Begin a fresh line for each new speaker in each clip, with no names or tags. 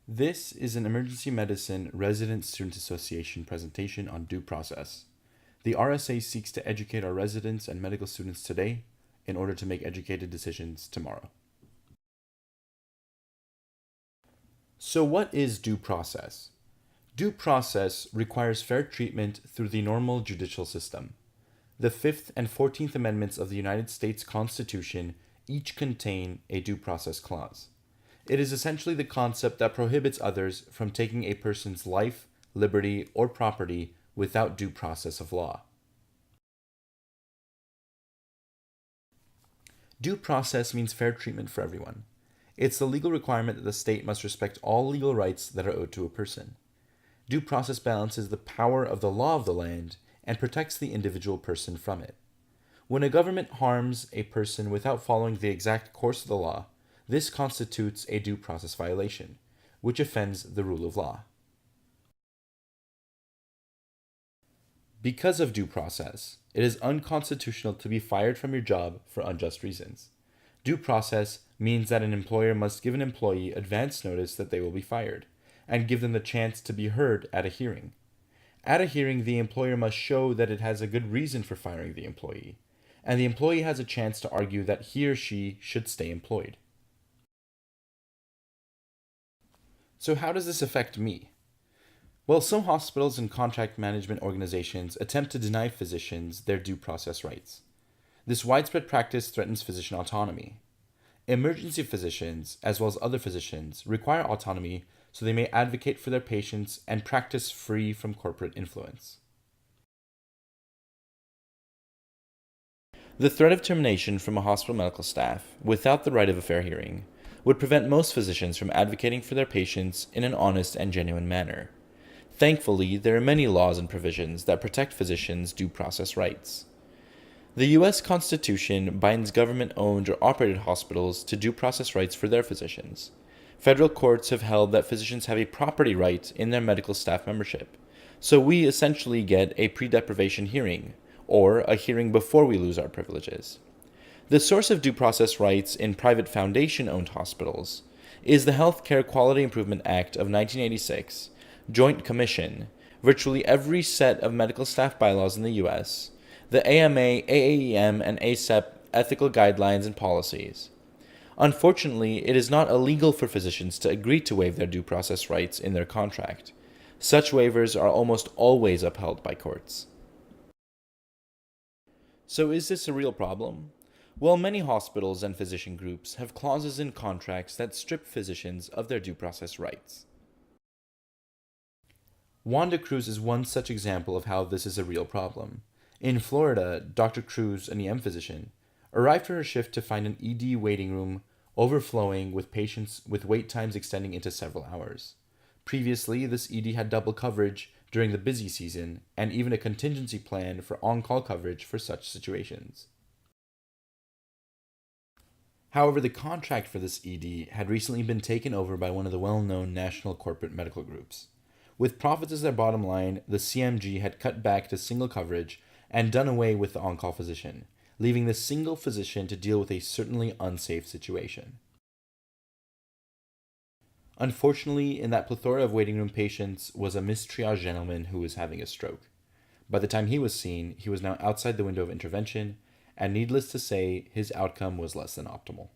This is an Emergency Medicine Resident Student Association presentation on due process. The RSA seeks to educate our residents and medical students today in order to make educated decisions tomorrow. So what is due process? Due process requires fair treatment through the normal judicial system. The 5th and 14th Amendments of the United States Constitution each contain a due process clause. It is essentially the concept that prohibits others from taking a person's life, liberty, or property without due process of law. Due process means fair treatment for everyone. It's the legal requirement that the state must respect all legal rights that are owed to a person. Due process balances the power of the law of the land and protects the individual person from it. When a government harms a person without following the exact course of the law, this constitutes a due process violation, which offends the rule of law. Because of due process, it is unconstitutional to be fired from your job for unjust reasons. Due process means that an employer must give an employee advance notice that they will be fired, and give them the chance to be heard at a hearing. At a hearing, the employer must show that it has a good reason for firing the employee, and the employee has a chance to argue that he or she should stay employed. So how does this affect me? Well, some hospitals and contract management organizations attempt to deny physicians their due process rights. This widespread practice threatens physician autonomy. Emergency physicians, as well as other physicians, require autonomy so they may advocate for their patients and practice free from corporate influence. The threat of termination from a hospital medical staff, without the right of a fair hearing, would prevent most physicians from advocating for their patients in an honest and genuine manner. Thankfully, there are many laws and provisions that protect physicians' due process rights. The U.S. Constitution binds government-owned or operated hospitals to due process rights for their physicians. Federal courts have held that physicians have a property right in their medical staff membership, so we essentially get a pre-deprivation hearing, or a hearing before we lose our privileges. The source of due process rights in private foundation-owned hospitals is the Healthcare Quality Improvement Act of 1986, Joint Commission, virtually every set of medical staff bylaws in the U.S., the AMA, AAEM, and ACEP ethical guidelines and policies. Unfortunately, it is not illegal for physicians to agree to waive their due process rights in their contract. Such waivers are almost always upheld by courts. So is this a real problem? Well, many hospitals and physician groups have clauses in contracts that strip physicians of their due process rights. Wanda Cruz is one such example of how this is a real problem. In Florida, Dr. Cruz, an EM physician, arrived for her shift to find an ED waiting room overflowing with patients with wait times extending into several hours. Previously, this ED had double coverage during the busy season and even a contingency plan for on-call coverage for such situations. However, the contract for this ED had recently been taken over by one of the well-known national corporate medical groups. With profits as their bottom line, the CMG had cut back to single coverage and done away with the on-call physician, leaving the single physician to deal with a certainly unsafe situation. Unfortunately, in that plethora of waiting room patients was a mistriaged gentleman who was having a stroke. By the time he was seen, he was now outside the window of intervention, and needless to say, his outcome was less than optimal.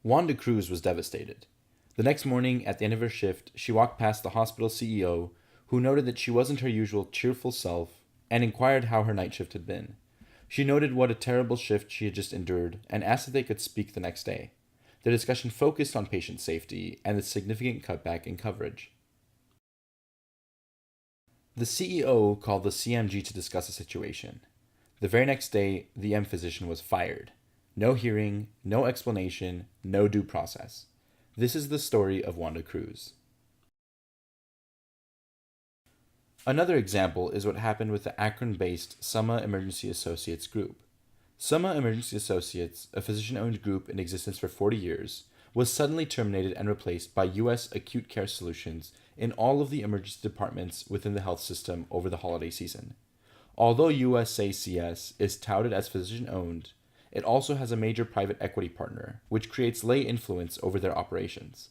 Wanda Cruz was devastated. The next morning, at the end of her shift, she walked past the hospital CEO, who noted that she wasn't her usual cheerful self, and inquired how her night shift had been. She noted what a terrible shift she had just endured, and asked if they could speak the next day. The discussion focused on patient safety and the significant cutback in coverage. The CEO called the CMG to discuss the situation. The very next day, the M physician was fired. No hearing, no explanation, no due process. This is the story of Wanda Cruz. Another example is what happened with the Akron-based Summa Emergency Associates group. Summa Emergency Associates, a physician-owned group in existence for 40 years, was suddenly terminated and replaced by U.S. Acute Care Solutions in all of the emergency departments within the health system over the holiday season. Although USACS is touted as physician-owned, it also has a major private equity partner, which creates lay influence over their operations.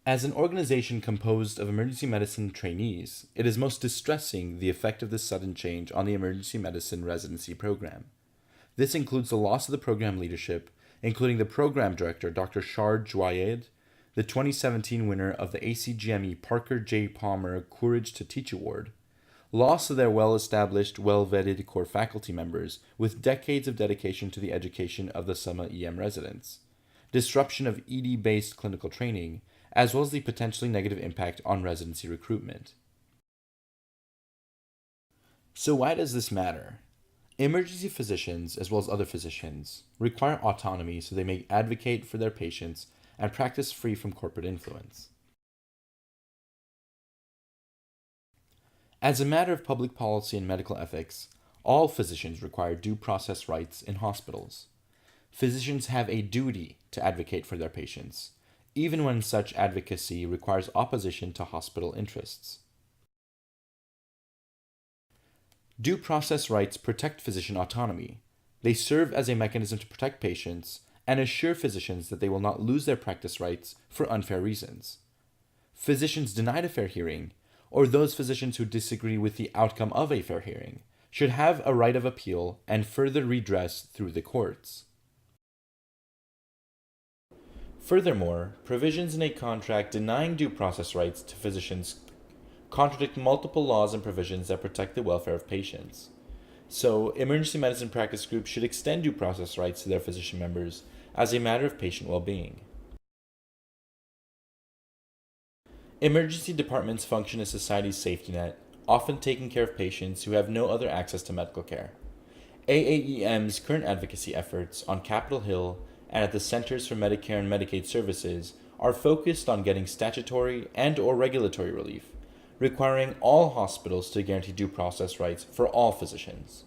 As an organization composed of emergency medicine trainees, it is most distressing the effect of this sudden change on the emergency medicine residency program. This includes the loss of the program leadership, including the program director, Dr. Shard Jwayed, the 2017 winner of the ACGME Parker J. Palmer Courage to Teach Award, loss of their well-established, well-vetted core faculty members with decades of dedication to the education of the Summa EM residents, disruption of ED-based clinical training, as well as the potentially negative impact on residency recruitment. So why does this matter? Emergency physicians, as well as other physicians, require autonomy so they may advocate for their patients and practice free from corporate influence. As a matter of public policy and medical ethics, all physicians require due process rights in hospitals. Physicians have a duty to advocate for their patients, even when such advocacy requires opposition to hospital interests. Due process rights protect physician autonomy. They serve as a mechanism to protect patients and assure physicians that they will not lose their practice rights for unfair reasons. Physicians denied a fair hearing, or those physicians who disagree with the outcome of a fair hearing, should have a right of appeal and further redress through the courts. Furthermore, provisions in a contract denying due process rights to physicians contradict multiple laws and provisions that protect the welfare of patients. So, emergency medicine practice groups should extend due process rights to their physician members as a matter of patient well-being. Emergency departments function as society's safety net, often taking care of patients who have no other access to medical care. AAEM's current advocacy efforts on Capitol Hill and at the Centers for Medicare and Medicaid Services are focused on getting statutory and/or regulatory relief, requiring all hospitals to guarantee due process rights for all physicians.